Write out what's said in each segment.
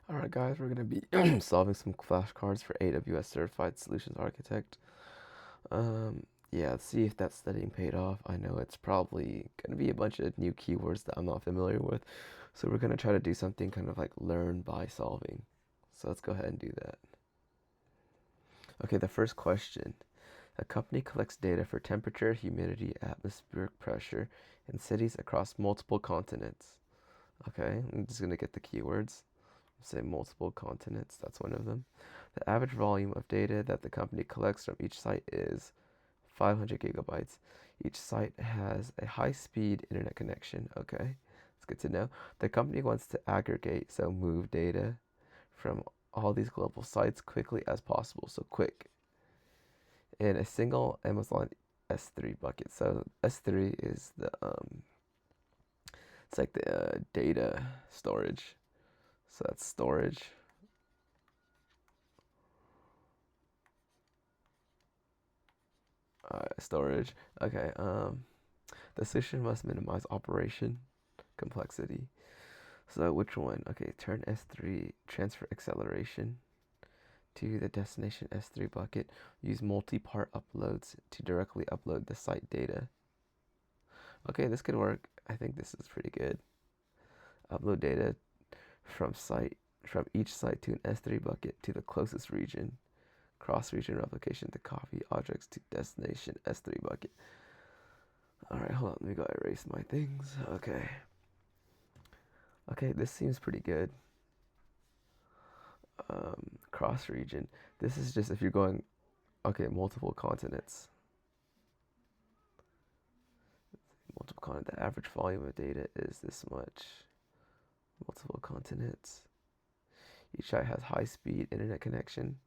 Alright guys, we're going to be solving some flashcards for AWS Certified Solutions Architect. Yeah, let's see if that studying paid off. I know it's probably going to be a bunch of new keywords that I'm not familiar with. So we're going to try to do something kind of like learn by solving. So let's go ahead and do that. Okay, the first question. A company collects data for temperature, humidity, atmospheric pressure in cities across multiple continents. Okay, I'm just going to get the keywords. Say multiple continents, that's one of them. The average volume of data that the company collects from each site is 500 gigabytes. Each site has a high-speed internet connection. Okay, it's good to know. The company wants to aggregate, so move data from all these global sites quickly as possible. So quick in a single Amazon S3 bucket. So S3 is the it's like the data storage. So that's storage. Storage. Okay. The solution must minimize operation complexity. So which one? Okay. Turn S3 transfer acceleration to the destination S3 bucket. Use multi-part uploads to directly upload the site data. Okay, this could work. I think this is pretty good. Upload data from each site to an S3 bucket to the closest region. Cross-region replication to copy objects to destination S3 bucket. Alright, hold on. Let me go erase my things. Okay. Okay, this seems pretty good. Cross region. This is just if you're going, okay, multiple continents. Multiple continent. The average volume of data is this much. Multiple continents. Each site has high speed internet connection.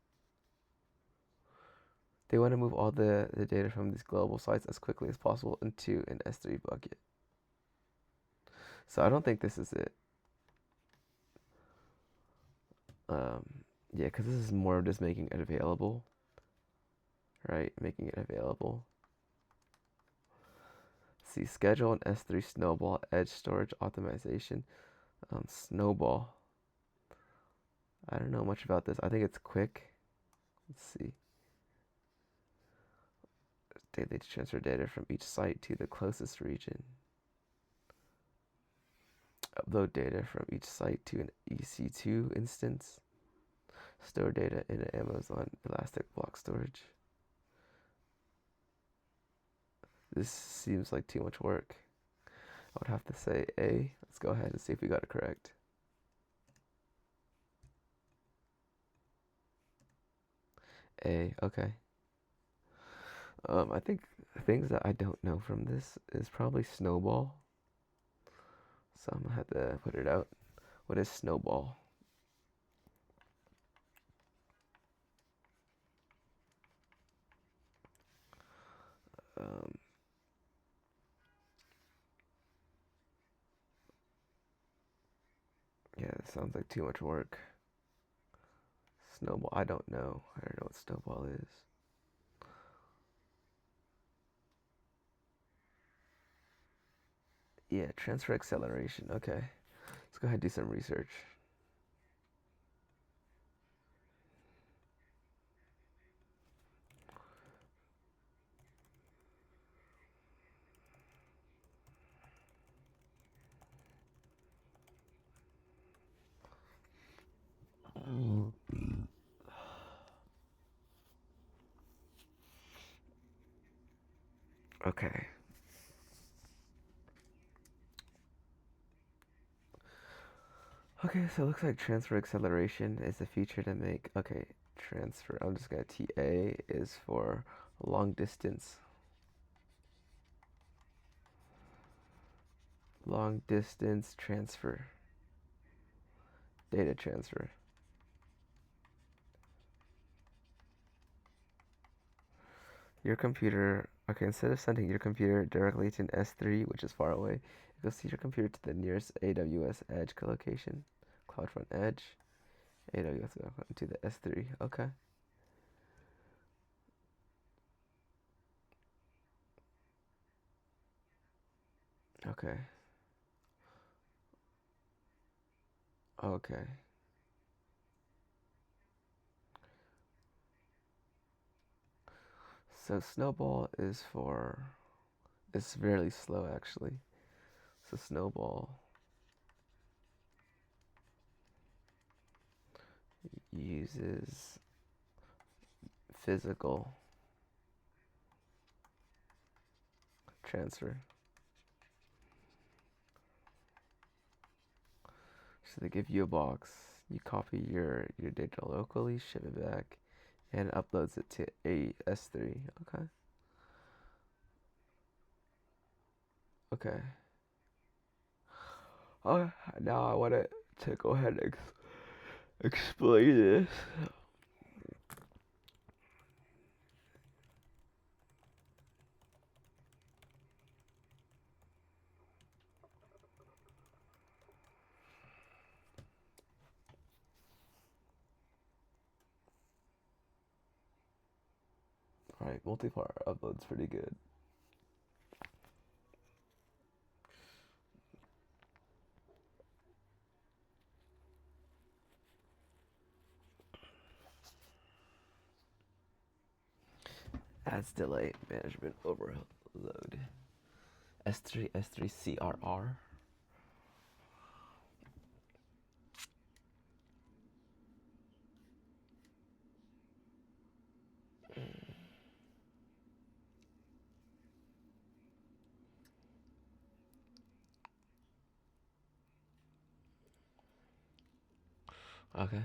They want to move all the data from these global sites as quickly as possible into an S3 bucket. So I don't think this is it. Yeah, because this is more of just making it available, right? Making it available. See, schedule an S3 Snowball edge storage optimization. Snowball. I don't know much about this. I think it's quick. Let's see. Daily transfer data from each site to the closest region. Upload data from each site to an EC2 instance. Store data in an Amazon Elastic Block Storage. This seems like too much work. I would have to say A. Let's go ahead and see if we got it correct. A, okay. I think things that I don't know from this is probably snowball. So I'm gonna have to put it out. What is snowball? Um, yeah, it sounds like too much work. Snowball, I don't know. I don't know what snowball is. Yeah, transfer acceleration. Okay. Let's go ahead and do some research. Okay. Okay, so it looks like transfer acceleration is a feature to make. Okay, transfer. I'm just gonna TA is for long distance. Long distance transfer. Data transfer. Your computer. Okay, instead of sending your computer directly to an S3, which is far away, it goes to your computer to the nearest AWS edge location. CloudFront edge. AWS to the S3. Okay. Okay. Okay. So Snowball it's fairly slow actually. So Snowball uses physical transfer. So they give you a box, you copy your data locally, ship it back, and it uploads it to a S3. Okay. Okay. Oh, now I want to go ahead and explain this. Alright, multi-part upload's pretty good. Adds delay management overload. S3 CRR. Okay.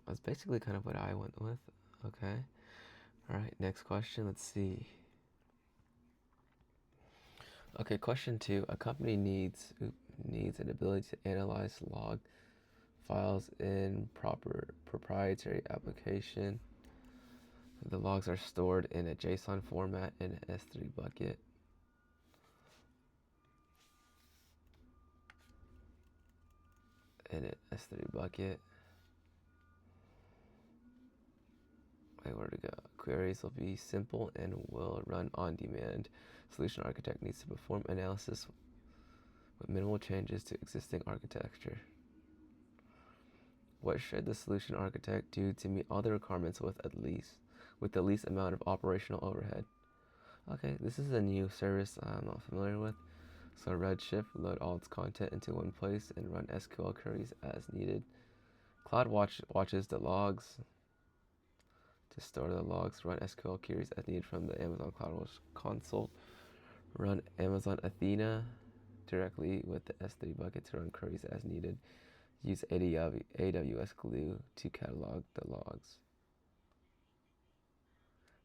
That's basically kind of what I went with. Okay. Alright, next question. Let's see. Okay, question 2. A company needs an ability to analyze log files in proprietary application. The logs are stored in a JSON format in an S3 bucket. In an S3 bucket. Wait, where to go? Queries will be simple and will run on demand. Solution architect needs to perform analysis with minimal changes to existing architecture. What should the solution architect do to meet all the requirements with the least amount of operational overhead? Okay, this is a new service I'm not familiar with. So Redshift, load all its content into one place and run SQL queries as needed. CloudWatch watches the logs to store the logs, run SQL queries as needed from the Amazon CloudWatch console. Run Amazon Athena directly with the S3 bucket to run queries as needed. Use AWS Glue to catalog the logs.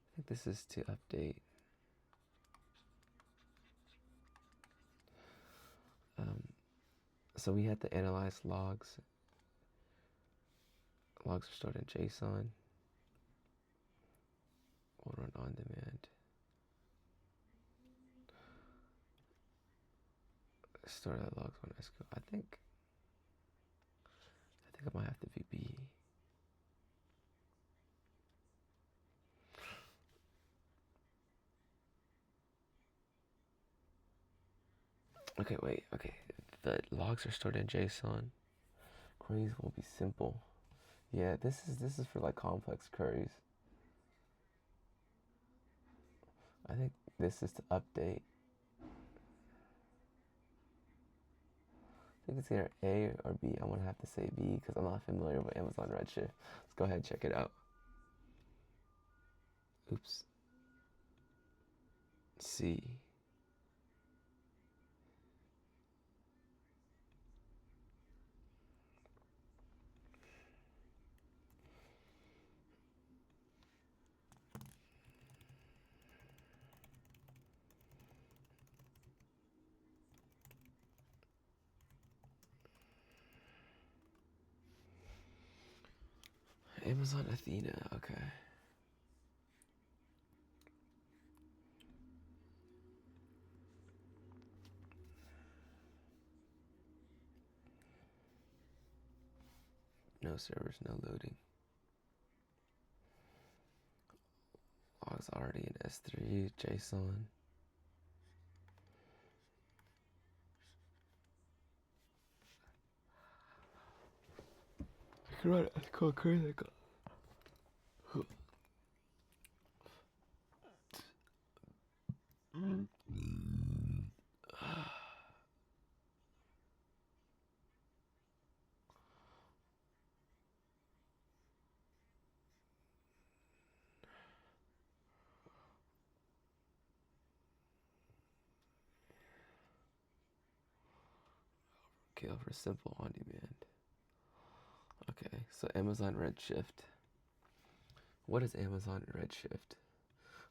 I think this is to update. So we had to analyze logs. Logs are stored in JSON. We'll run on demand. Store the logs on SQL. I think I might have to VB. Okay, wait. Okay, the logs are stored in JSON. Queries will be simple. Yeah, this is for like complex queries. I think this is to update. I think it's either A or B. I'm gonna have to say B because I'm not familiar with Amazon Redshift. Let's go ahead and check it out. Oops. C. Amazon Athena, okay. No servers, no loading. Logs already in S3, JSON. I can run SQL query like overkill for simple on demand. Okay, so Amazon Redshift. What is Amazon Redshift?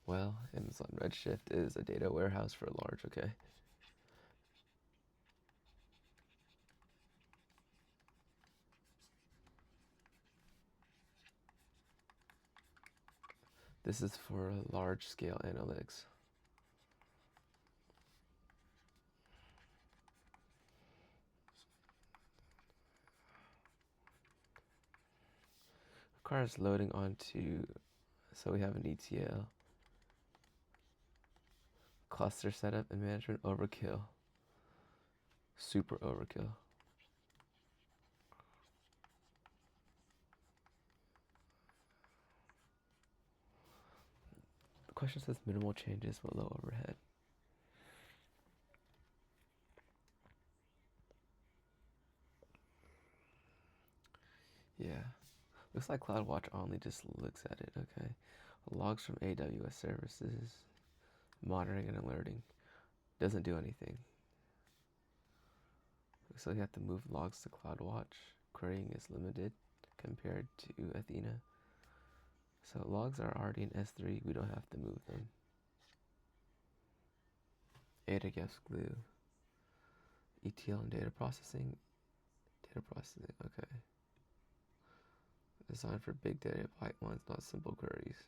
Well, Amazon Redshift is a data warehouse for large, okay? This is for large scale analytics. Requires loading onto, so we have an ETL. Cluster setup and management overkill. Super overkill. The question says minimal changes but low overhead. Yeah. Looks like CloudWatch only just looks at it, okay. Logs from AWS services. Monitoring and alerting. Doesn't do anything. So you have to move logs to CloudWatch. Querying is limited compared to Athena. So logs are already in S3, we don't have to move them. AWS Glue. ETL and data processing. Data processing, okay. Designed for big data pipelines, not simple queries.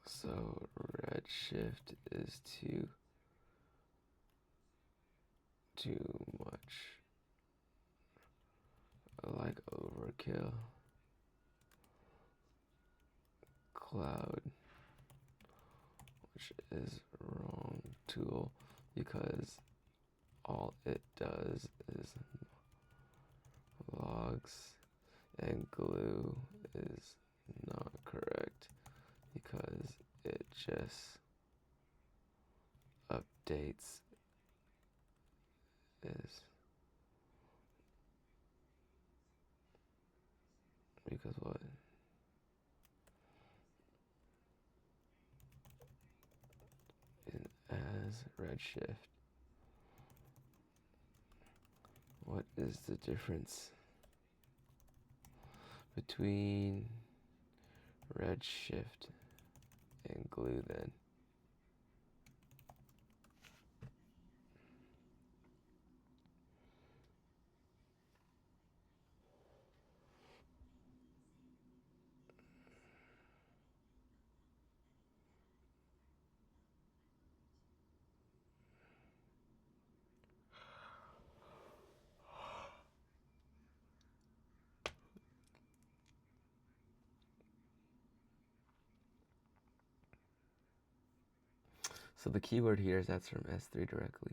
So Redshift is too much like overkill. Cloud, which is wrong tool because all it does is logs, and glue is not correct because it just updates is because what? As Redshift. What is the difference between Redshift and glue then? So the keyword here is that's from S3 directly.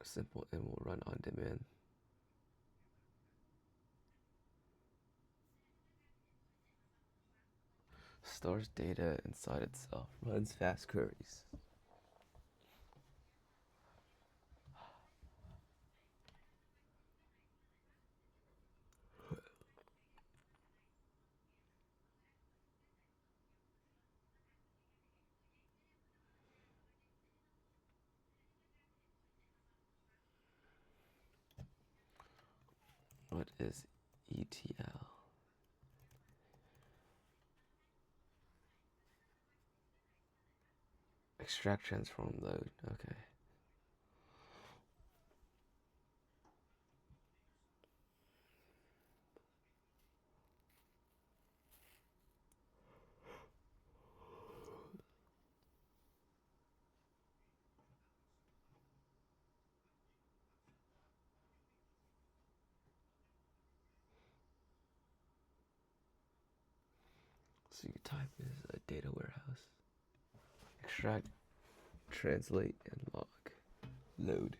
Simple and will run on demand. Stores data inside itself. Runs fast queries. What is ETL? Extract, transform, load. Okay. So your type is a data warehouse. Extract, translate, and log. Load.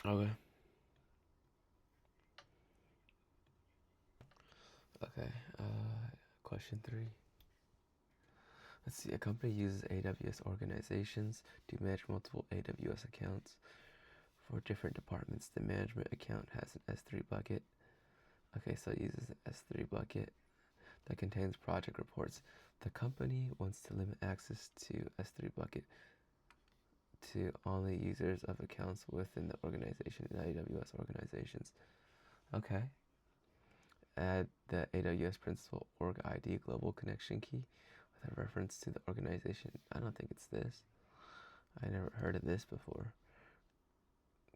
Okay. Okay. Question 3. Let's see. A company uses AWS organizations to manage multiple AWS accounts for different departments. The management account has an S3 bucket. Okay, so it uses an S3 bucket that contains project reports. The company wants to limit access to S3 bucket to only users of accounts within the organization in AWS organizations. Okay. Add the AWS principal org ID global connection key with a reference to the organization. I don't think it's this. I never heard of this before.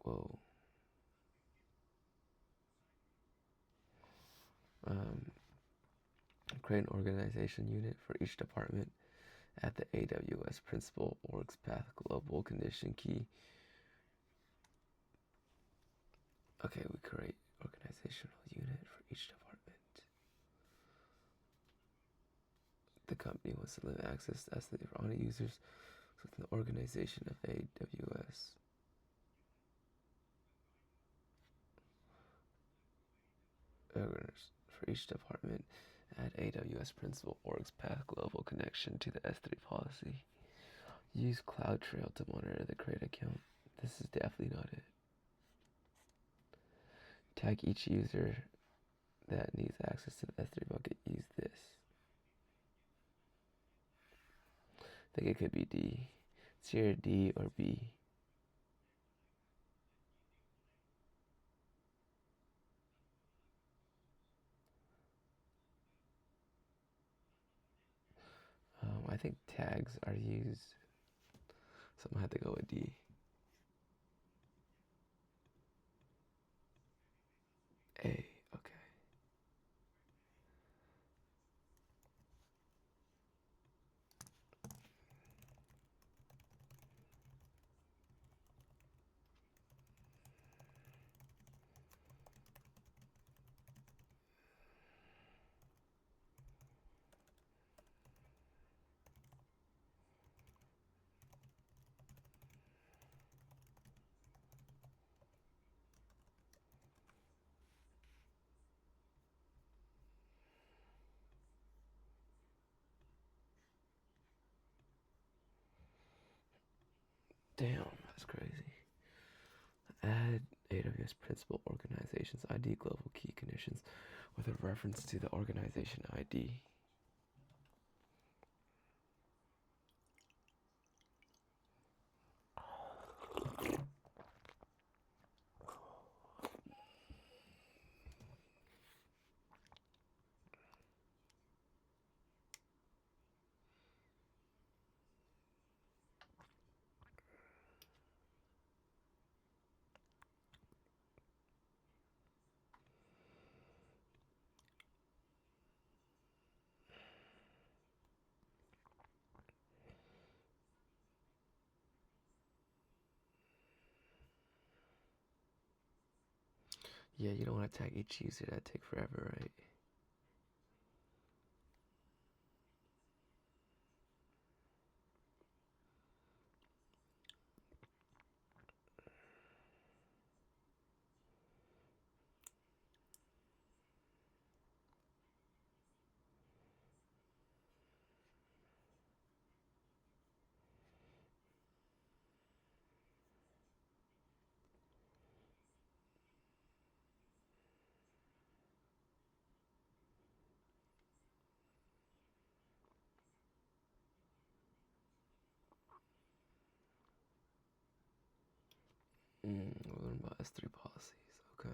Whoa. Create an organization unit for each department at the AWS principal orgs path global condition key. Okay, we create organizational unit for each department. The company wants to limit access to S3 for only users within the organization of AWS. For each department, add AWS principal orgs path global connection to the S3 policy. Use CloudTrail to monitor the create account. This is definitely not it. Tag each user that needs access to the S3 bucket. Use this. I think it could be D. It's here D or B. I think tags are used, so I'm gonna have to go with D. A, okay. Damn, that's crazy. Add AWS principal organizations ID global key conditions with a reference to the organization ID. Yeah, you don't want to tag each user. That'd take forever, right? We'll learn about S3 policies. Okay.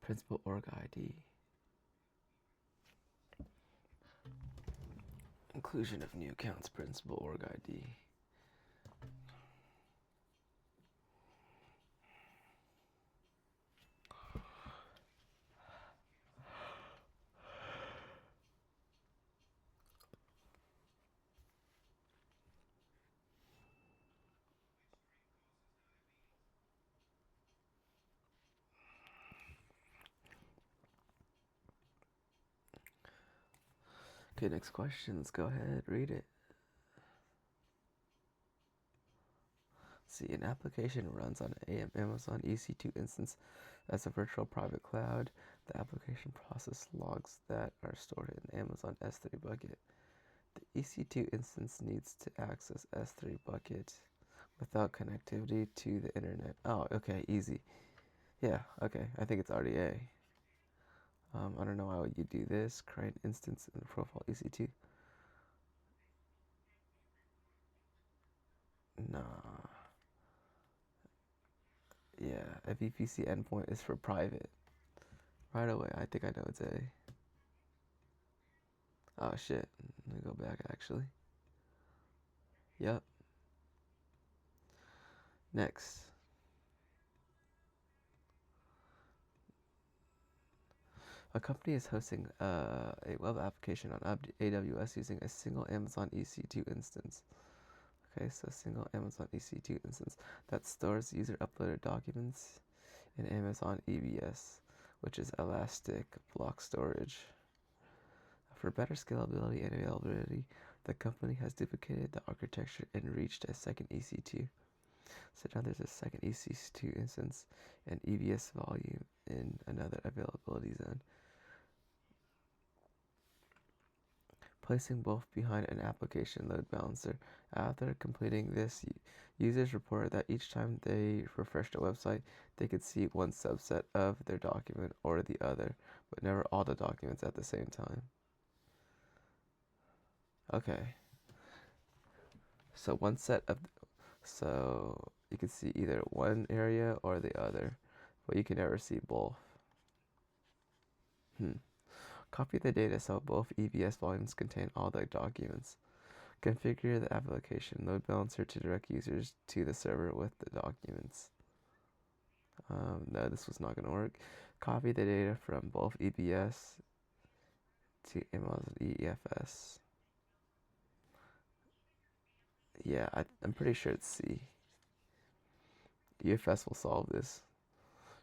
Principal org ID. Inclusion of new accounts principal org ID. Okay, next question. Let's go ahead, read it. See, an application runs on Amazon EC2 instance as a virtual private cloud. The application process logs that are stored in Amazon S3 bucket. The EC2 instance needs to access S3 bucket without connectivity to the internet. Oh, okay, easy. Yeah, okay, I think it's RDA. I don't know why would you do this. Create an instance in the profile EC2. Nah. Yeah, a VPC endpoint is for private. Right away, I think I know it's A. Oh shit. Let me go back actually. Yep. Next. A company is hosting a web application on AWS using a single Amazon EC2 instance. Okay, so single Amazon EC2 instance that stores user uploaded documents in Amazon EBS, which is elastic block storage. For better scalability and availability, the company has duplicated the architecture and reached a second EC2. So now there's a second EC2 instance and EBS volume in another availability zone. Placing both behind an application load balancer. After completing this, users reported that each time they refreshed a website, they could see one subset of their document or the other, but never all the documents at the same time. Okay. So so you can see either one area or the other, but you can never see both. Copy the data so both EBS volumes contain all the documents. Configure the application load balancer to direct users to the server with the documents. No, this was not going to work. Copy the data from both EBS to Amazon EFS. Yeah, I'm pretty sure it's C. EFS will solve this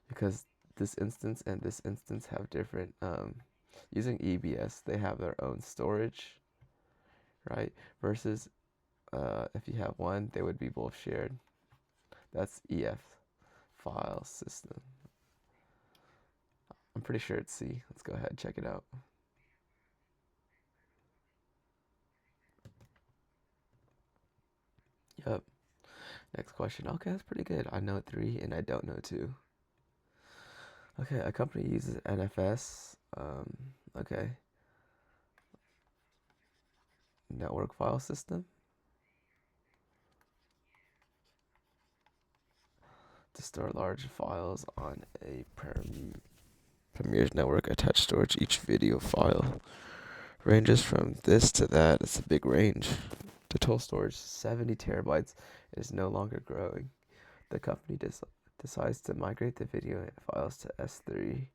because this instance and this instance have different, using EBS, they have their own storage, right? Versus if you have one, they would be both shared. That's EF file system. I'm pretty sure it's C. Let's go ahead and check it out. Yep. Next question. Okay, that's pretty good. I know 3 and I don't know 2. Okay, a company uses NFS. Okay. Network file system to store large files on a Premier's network. Attached storage. Each video file ranges from this to that. It's a big range. The total storage, 70 terabytes, is no longer growing. The company decides to migrate the video files to S3.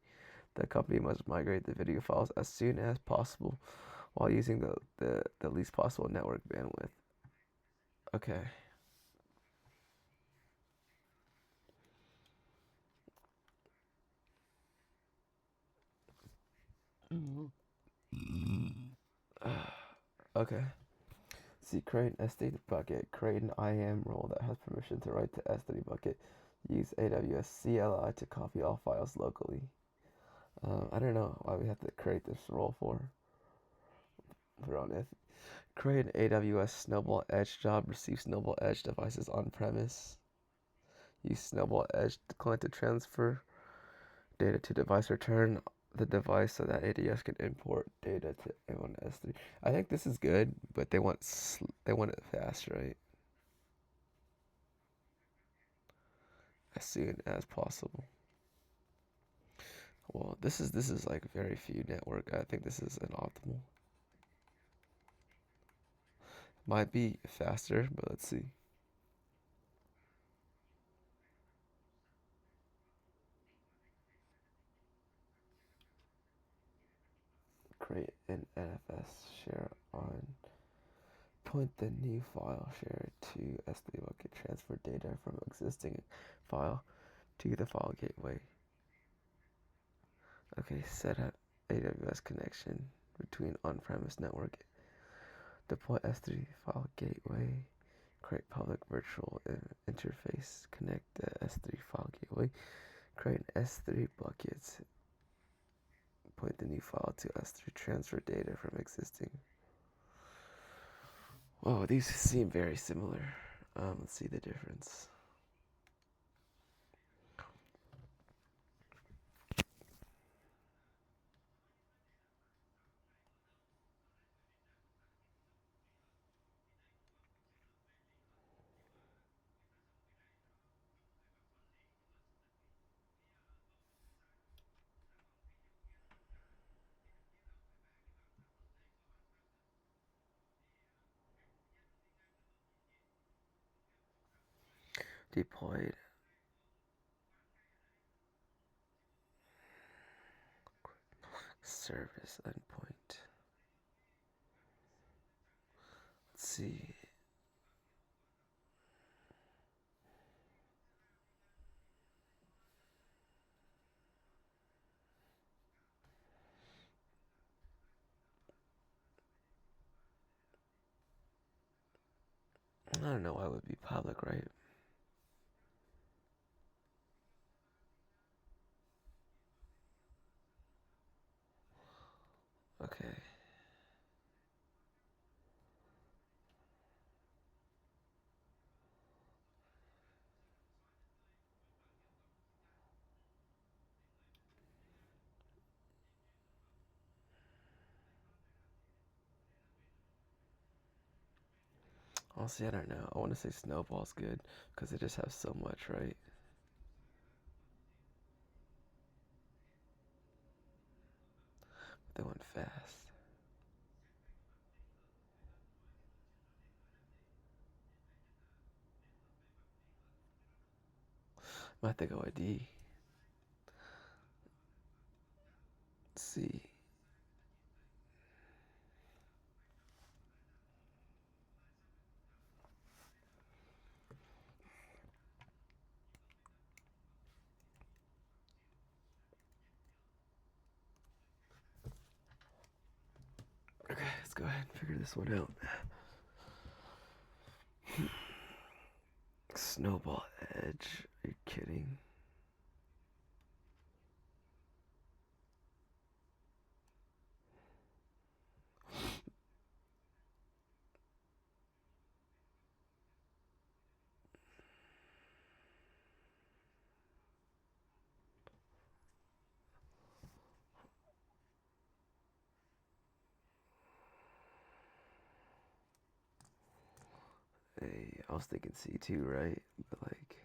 The company must migrate the video files as soon as possible while using the least possible network bandwidth. Okay. Okay. See, create an S3 bucket. Create an IAM role that has permission to write to S3 bucket. Use AWS CLI to copy all files locally. I don't know why we have to create this role for. We're on it. Create an AWS Snowball Edge job. Receive Snowball Edge devices on premise. Use Snowball Edge client to transfer data to device. Return the device so that AWS can import data to M1 S3. I think this is good, but they want it fast, right? As soon as possible. Well, this is like very few network. I think this is an optimal. Might be faster, but let's see. Create an NFS share on. Point the new file share to S3 bucket. Transfer data from existing file to the file gateway. Okay, set up AWS connection. between on-premise network. Deploy S3 file gateway. Create public virtual interface. Connect the S3 file gateway. Create an S3 bucket. Point the new file to S3. Transfer data from existing. Whoa, these seem very similar. Let's see the difference. Deployed. Service endpoint. Let's see. I don't know why it would be public, right? Okay. Honestly, I don't know. I want to say Snowball's good because they just have so much, right? But they went fast. Might have to go ID. Let's see. Okay, let's go ahead and figure this one out. Snowball Edge. Are you kidding? Hey, I was thinking C2, right? But like,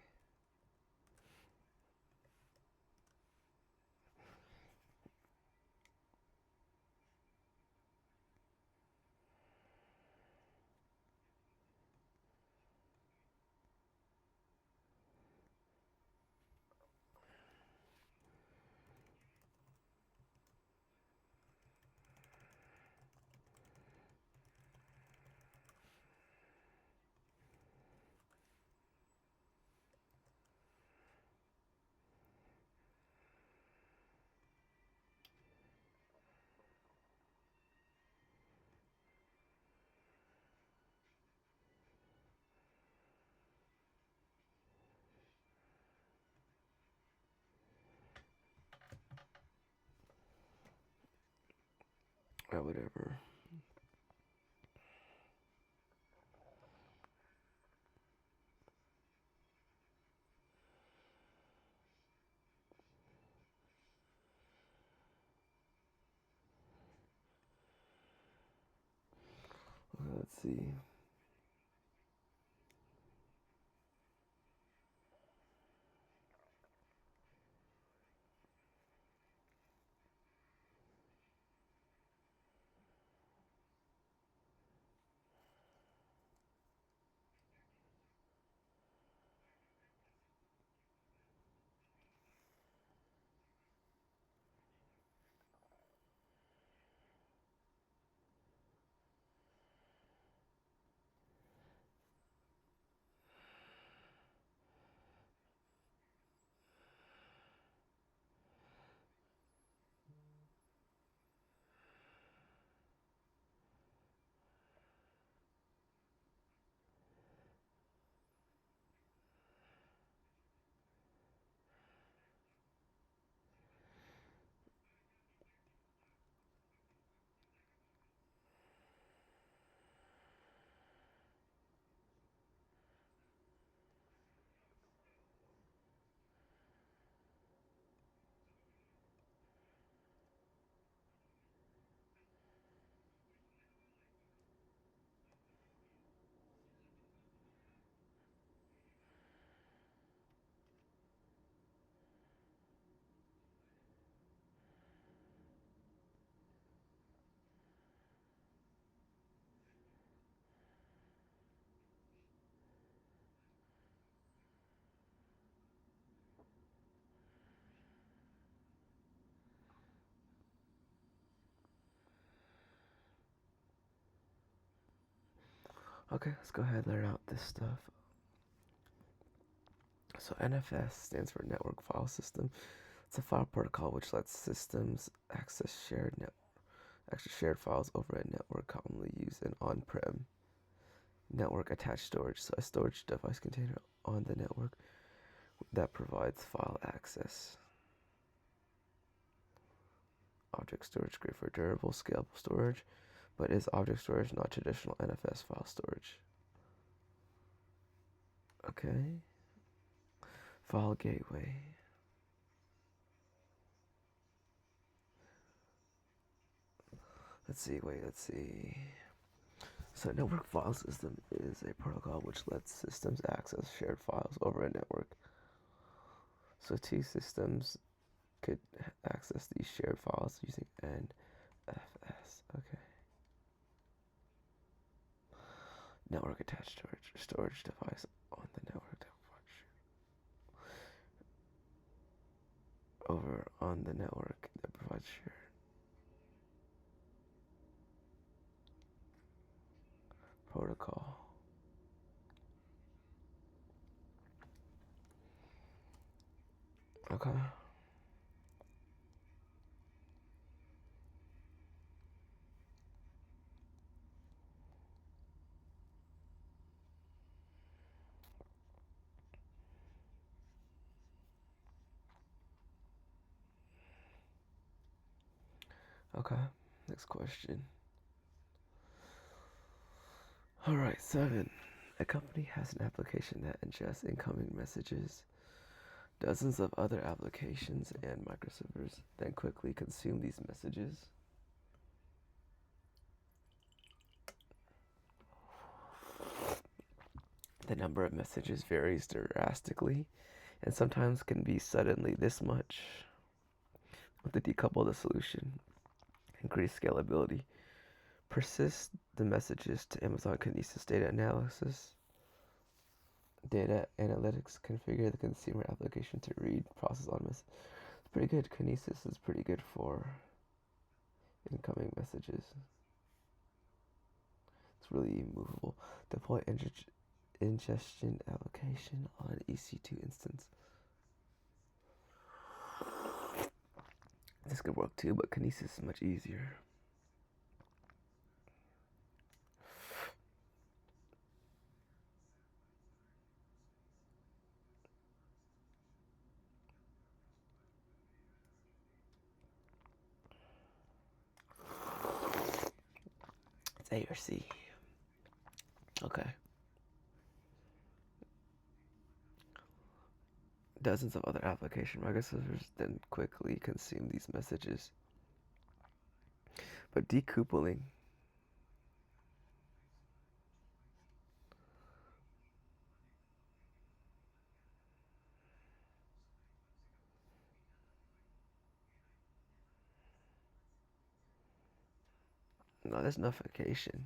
whatever. Let's see. Okay, let's go ahead and learn out this stuff. So NFS stands for Network File System. It's a file protocol which lets systems access shared files over a network, commonly used in on-prem network attached storage. So a storage device container on the network that provides file access. Object storage, great for durable, scalable storage, but is object storage not traditional NFS file storage? Okay. File gateway. Let's see. So a network file system is a protocol which lets systems access shared files over a network. So two systems could access these shared files using NFS. Okay. Network attached storage device on the network over on the network that provides shared protocol. Okay. Okay. Next question. Alright, 7. A company has an application that ingests incoming messages. Dozens of other applications and microservers then quickly consume these messages. The number of messages varies drastically and sometimes can be suddenly this much. To decouple the solution, increase scalability, persist the messages to Amazon Kinesis data analysis, data analytics, configure the consumer application to read, process on messages. It's pretty good. Kinesis is pretty good for incoming messages. It's really movable. Deploy ingestion application on EC2 instance. This could work too, but Kinesis is much easier. It's A or C. Okay. Dozens of other application microservers then quickly consume these messages. But decoupling no, there's notification.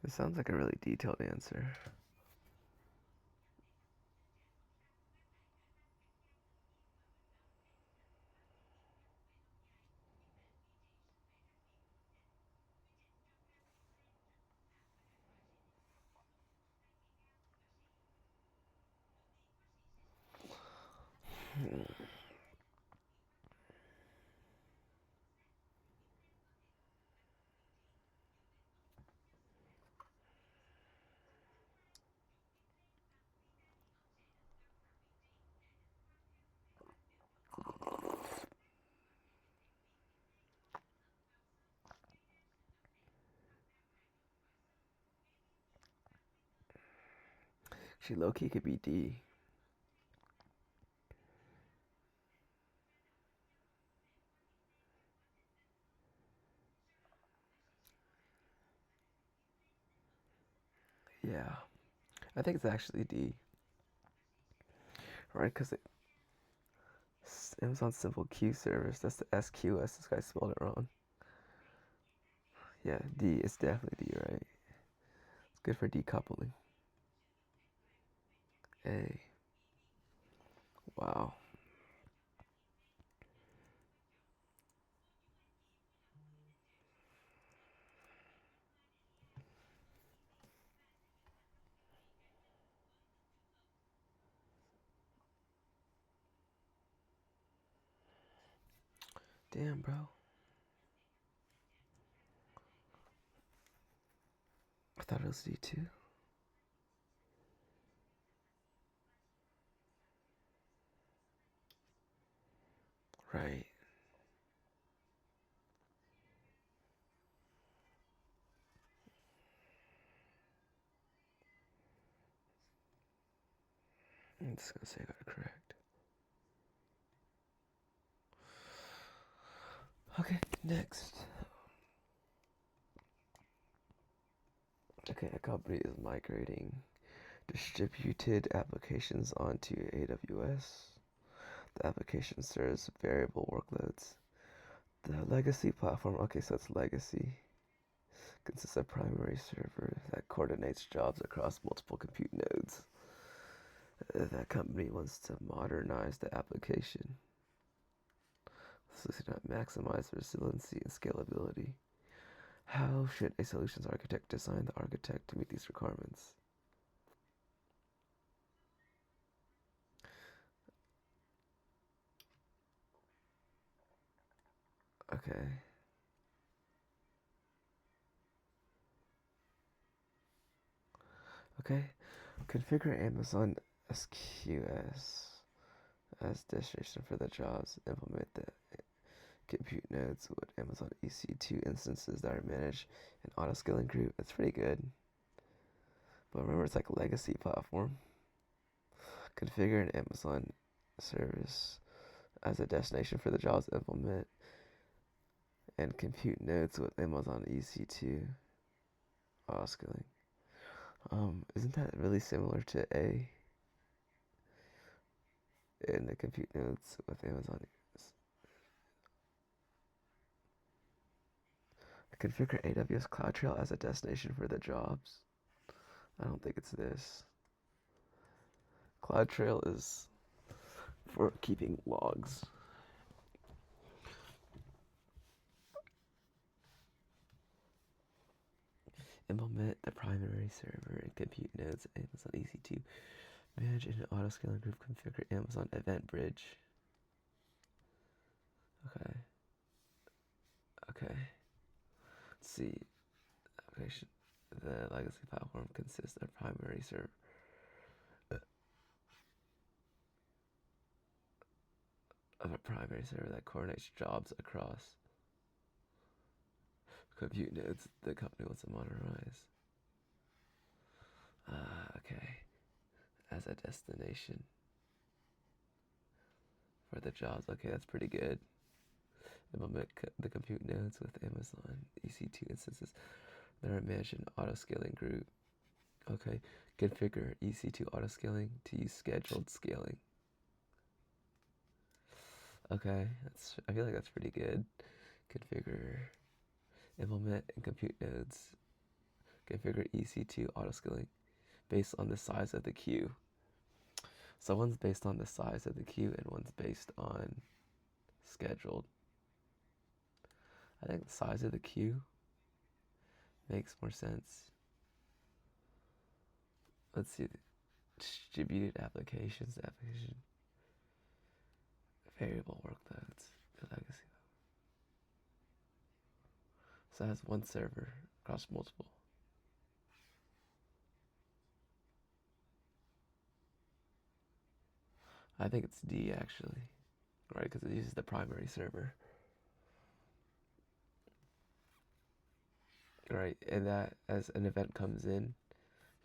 This sounds like a really detailed answer. Actually, low-key could be D. Yeah, I think it's actually D. Right, because Amazon Simple Queue Service, that's the SQS. This guy spelled it wrong. Yeah, D. It's definitely D, right? It's good for decoupling. A. Wow. Damn, bro. I thought it was D2. Right. I'm just gonna say I got it correct. Okay, next. Okay, a company is migrating distributed applications onto AWS. The application serves variable workloads. The legacy platform, okay, so it's legacy, consists of primary server that coordinates jobs across multiple compute nodes. That company wants to modernize the application so as to maximize resiliency and scalability. How should a solutions architect design the architect to meet these requirements? Okay. Okay. Configure Amazon SQS as destination for the jobs. Implement the compute nodes with Amazon EC2 instances that are managed in auto-scaling group. That's pretty good. But remember, it's like a legacy platform. Configure an Amazon service as a destination for the jobs. Implement and compute nodes with Amazon EC2 auto-scaling. Isn't that really similar to A in the compute nodes with Amazon? Configure AWS CloudTrail as a destination for the jobs. I don't think it's this. CloudTrail is for keeping logs. Implement the primary server and compute nodes at Amazon EC2. Manage an auto-scaling group. Configure Amazon Event Bridge. Okay. Okay. Let's see. Application. The legacy platform consists of primary server. Of a primary server that coordinates jobs across compute nodes the company wants to modernize. Okay. As a destination for the jobs. Okay, that's pretty good. Implement the compute nodes with Amazon EC2 instances that are managed in auto-scaling group. Okay, configure EC2 auto-scaling to use scheduled scaling. Okay, I feel like that's pretty good. Configure, implement, and compute nodes. Configure EC2 auto-scaling based on the size of the queue. So one's based on the size of the queue and one's based on scheduled. I think the size of the queue makes more sense. Let's see. Distributed applications, variable workloads, legacy. So it has one server across multiple. I think it's D actually, right? Because it uses the primary server, right? And that as an event comes in,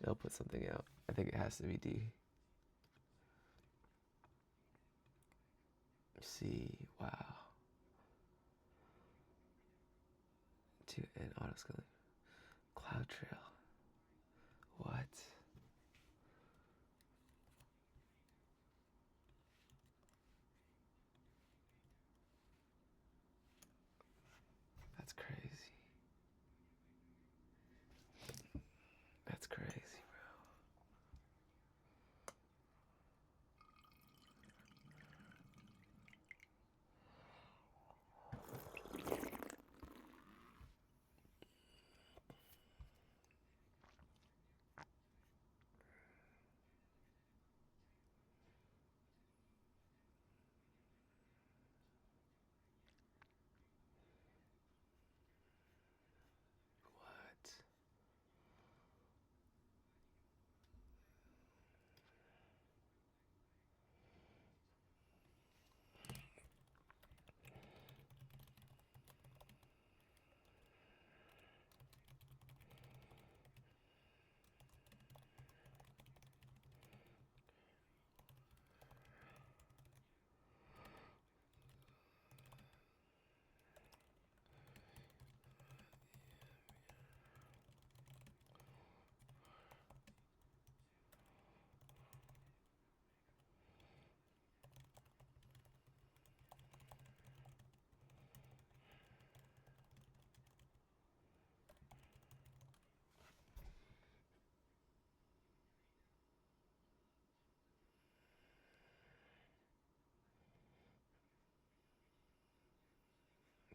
it'll put something out. I think it has to be D. C. Wow. To an auto-scaling. CloudTrail. What? That's crazy. That's crazy,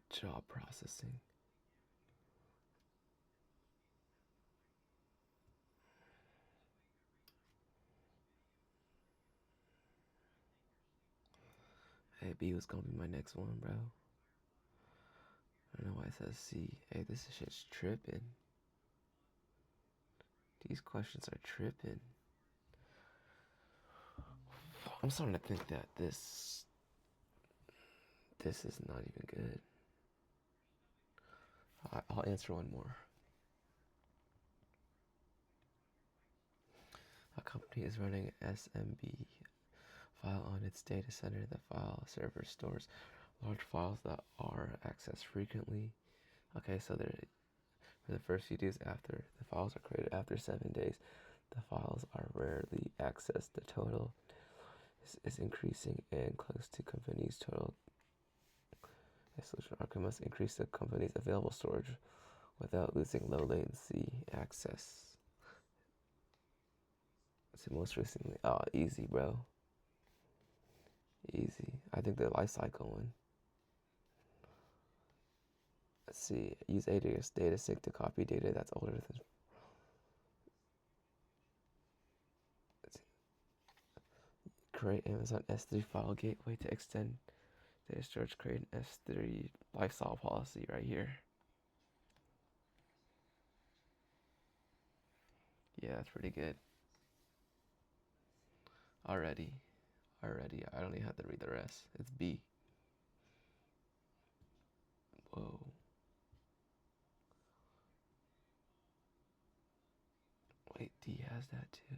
Job processing. Hey, B was gonna be my next one, bro. I don't know why it says C. Hey, this shit's tripping. These questions are tripping. I'm starting to think that this is not even good. I'll answer one more. A company is running SMB file on its data center. The file server stores large files that are accessed frequently. Okay, so for the first few days after the files are created, after 7 days, the files are rarely accessed. The total is increasing and close to company's total. A solution architect must increase the company's available storage without losing low latency access. So most recently, easy, bro. Easy. I think the life cycle one. Let's see. Use AWS data sync to copy data that's older than. Create Amazon S3 file gateway to extend data storage. Create an S3 lifestyle policy right here. Yeah, that's pretty good. Already. I don't even have to read the rest. It's B. Whoa. Wait, D has that too.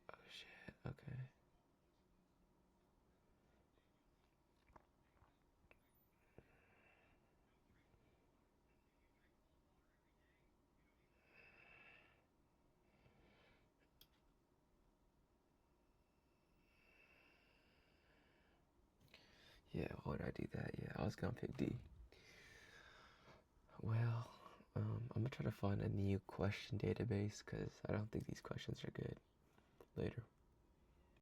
Oh shit. Okay. Yeah, why would I do that? Yeah, I was gonna pick D. Well, I'm gonna try to find a new question database because I don't think these questions are good. Later.